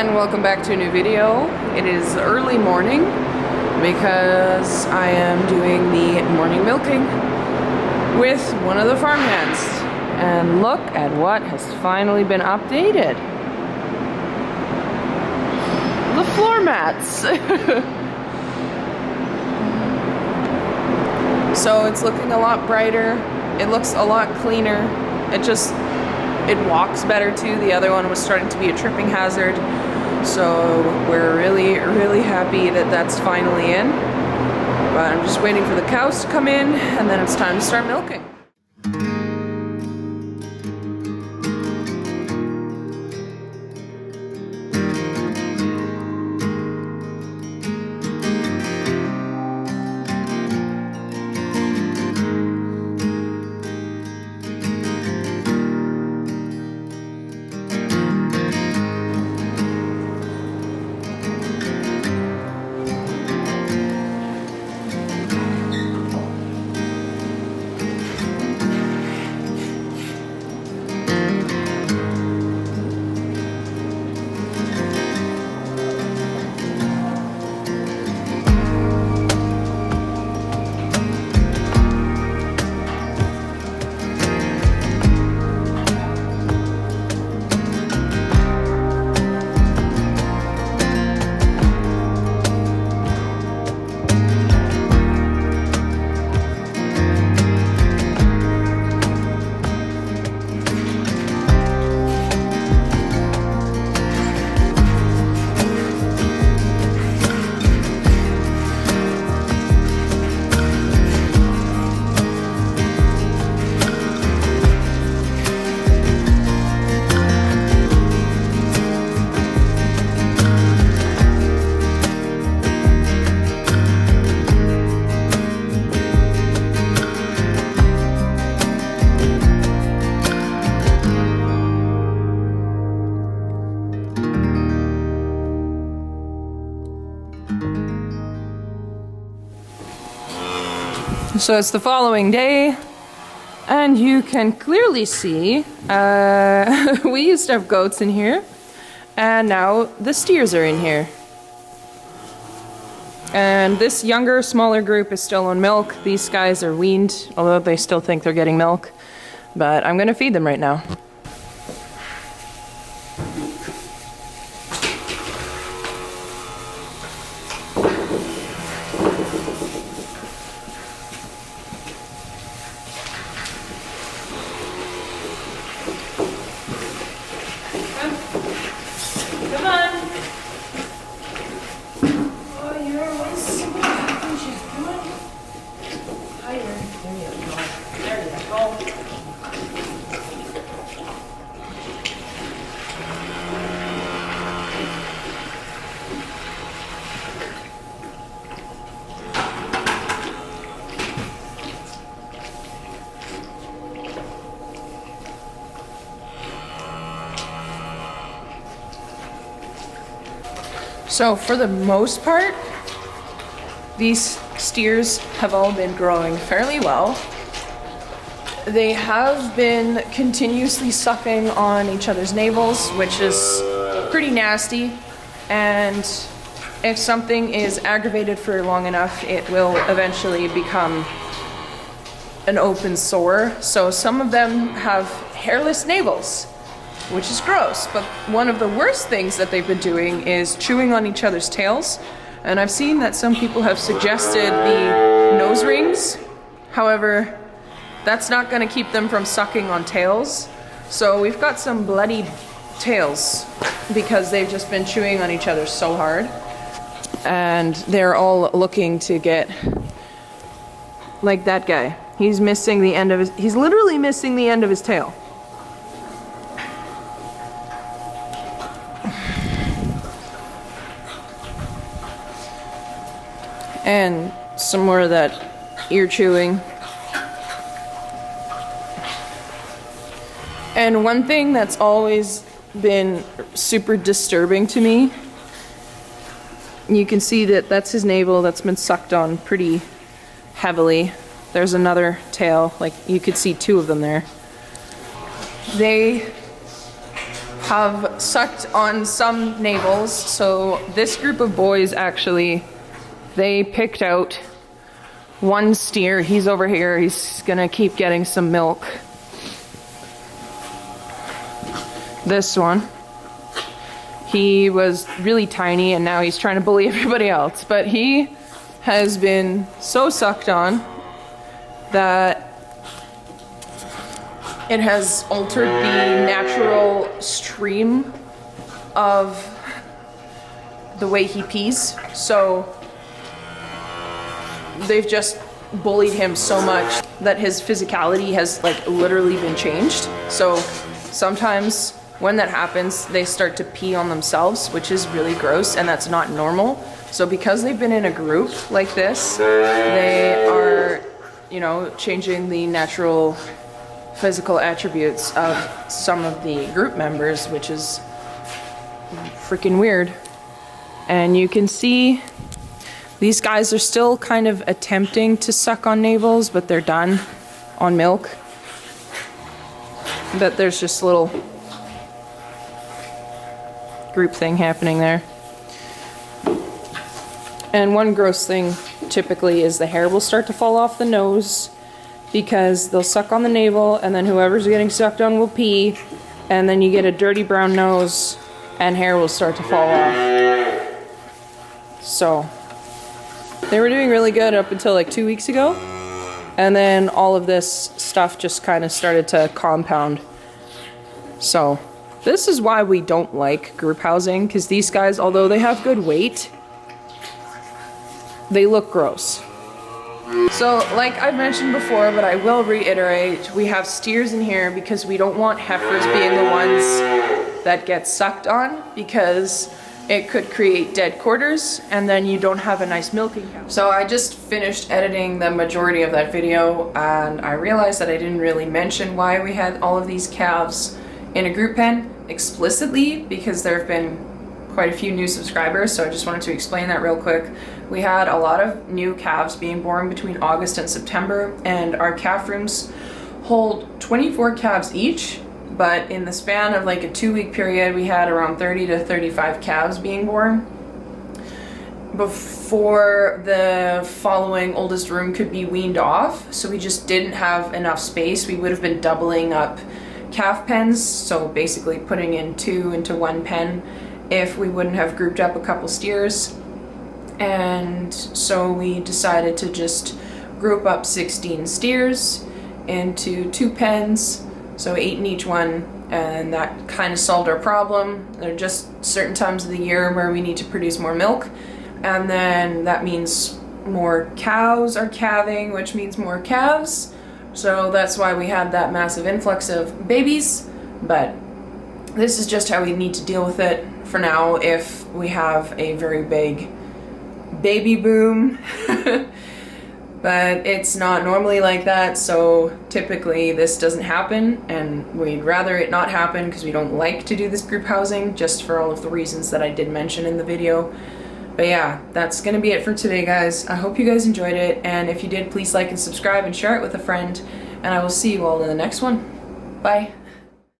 and welcome back to a new video. It is early morning because I am doing the morning milking with one of the farmhands. And look at what has finally been updated. The floor mats. So it's looking a lot brighter. It looks a lot cleaner. It walks better too. The other one was starting to be a tripping hazard. So we're really, really happy that that's finally in. But I'm just waiting for the cows to come in and then it's time to start milking. So it's the following day, and you can clearly see we used to have goats in here, and now the steers are in here. And this younger, smaller group is still on milk. These guys are weaned, although they still think they're getting milk. But I'm gonna feed them right now. Come on. Oh, you're always so patient. Come on. Higher. There you go. There you go. So for the most part, these steers have all been growing fairly well. They have been continuously sucking on each other's navels, which is pretty nasty. And if something is aggravated for long enough, it will eventually become an open sore. So some of them have hairless navels, which is gross, but one of the worst things that they've been doing is chewing on each other's tails. And I've seen that some people have suggested the nose rings. However, that's not gonna keep them from sucking on tails. So we've got some bloodied tails because they've just been chewing on each other so hard. And they're all looking to get, like that guy. He's literally missing the end of his tail. And some more of that ear chewing. And one thing that's always been super disturbing to me, you can see that that's his navel that's been sucked on pretty heavily. There's another tail, like you could see two of them there. They have sucked on some navels. So this group of boys actually, they picked out one steer. He's over here. He's gonna keep getting some milk. This one, he was really tiny and now he's trying to bully everybody else. But he has been so sucked on that it has altered the natural stream of the way he pees. So they've just bullied him so much that his physicality has like literally been changed. So sometimes when that happens, they start to pee on themselves, which is really gross, and that's not normal. So because they've been in a group like this, they are, you know, changing the natural physical attributes of some of the group members, which is freaking weird. And you can see these guys are still kind of attempting to suck on navels, but they're done on milk. But there's just a little group thing happening there. And one gross thing typically is the hair will start to fall off the nose because they'll suck on the navel and then whoever's getting sucked on will pee and then you get a dirty brown nose and hair will start to fall off. So they were doing really good up until like 2 weeks ago, and then all of this stuff just kind of started to compound. So this is why we don't like group housing, because these guys, although they have good weight, they look gross. So like I've mentioned before, but I will reiterate, we have steers in here because we don't want heifers being the ones that get sucked on, because it could create dead quarters and then you don't have a nice milking cow. So I just finished editing the majority of that video and I realized that I didn't really mention why we had all of these calves in a group pen explicitly, because there have been quite a few new subscribers, so I just wanted to explain that real quick. We had a lot of new calves being born between August and September, and our calf rooms hold 24 calves each, but in the span of like a 2-week period, we had around 30 to 35 calves being born before the following oldest room could be weaned off. So we just didn't have enough space. We would have been doubling up calf pens, so basically putting in 2 into 1 pen, if we wouldn't have grouped up a couple steers. And so we decided to just group up 16 steers into 2 pens, so 8 in each one, and that kind of solved our problem. There are just certain times of the year where we need to produce more milk, and then that means more cows are calving, which means more calves. So that's why we had that massive influx of babies, but this is just how we need to deal with it for now if we have a very big baby boom. But it's not normally like that, so typically this doesn't happen, and we'd rather it not happen because we don't like to do this group housing, just for all of the reasons that I did mention in the video. But yeah, that's gonna be it for today, guys. I hope you guys enjoyed it, and if you did, please like and subscribe and share it with a friend, and I will see you all in the next one. Bye.